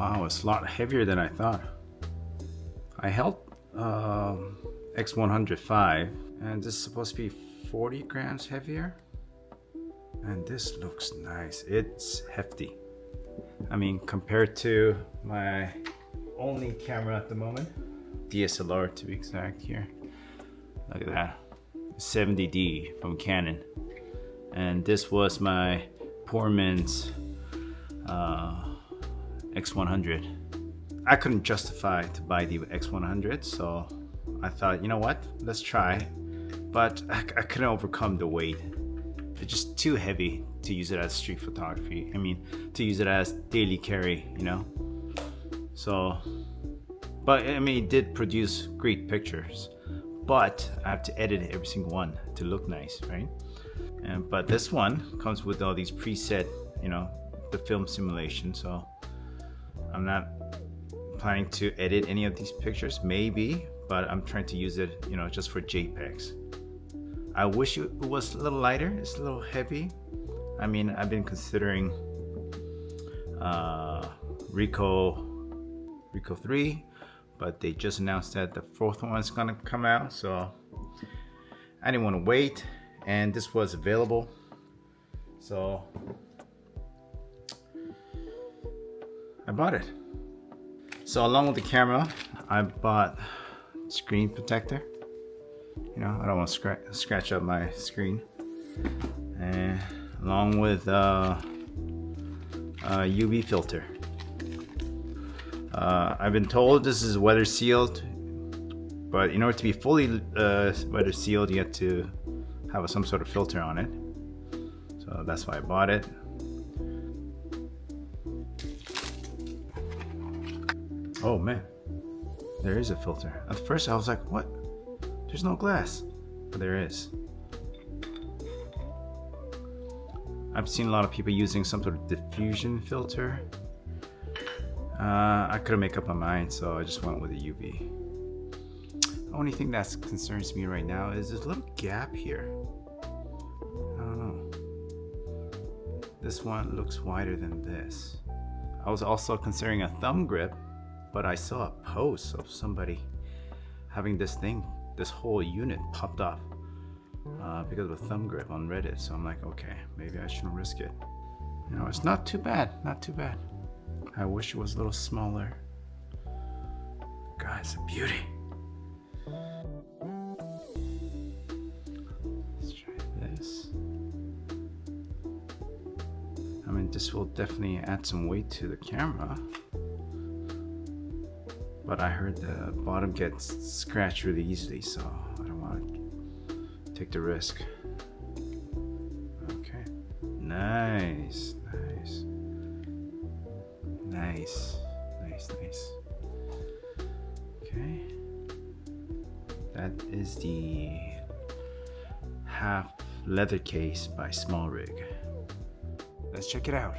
Wow, it's a lot heavier than I thought. I held X100VI, and this is supposed to be 40 grams heavier. And this looks nice. It's hefty. I mean, compared to my only camera at the moment, DSLR to be exact here. Look at that, 70D from Canon. And this was my poor man's X100. I couldn't justify to buy the X100, so I thought, you know what, let's try. But I couldn't overcome the weight. It's just too heavy to use it as street photography. I mean, to use it as daily carry, you know. So, but I mean, it did produce great pictures, but I have to edit every single one to look nice, right? But this one comes with all these preset, you know, the film simulation. So I'm not planning to edit any of these pictures, maybe, but I'm trying to use it, you know, just for JPEGs. I wish it was a little lighter. It's a little heavy. I mean, I've been considering Ricoh 3, but they just announced that the fourth one is gonna come out, so I didn't want to wait, and this was available, so I bought it. So along with the camera, I bought screen protector. You know, I don't want to scratch up my screen, and along with UV filter. I've been told this is weather sealed, but in order to be fully weather sealed, you have to have some sort of filter on it. So that's why I bought it. Oh man, there is a filter. At first I was like, what? There's no glass, but there is. I've seen a lot of people using some sort of diffusion filter. I couldn't make up my mind, so I just went with the UV. The only thing that concerns me right now is this little gap here. I don't know. This one looks wider than this. I was also considering a thumb grip, but I saw a post of somebody having this whole unit popped up because of a thumb grip on Reddit. So I'm like, okay, maybe I shouldn't risk it. You know, it's not too bad, not too bad. I wish it was a little smaller. God, it's a beauty. Let's try this. I mean, this will definitely add some weight to the camera. But I heard the bottom gets scratched really easily, so I don't want to take the risk. Okay. Nice, nice. Nice, nice, nice. Okay. That is the half leather case by Small Rig. Let's check it out.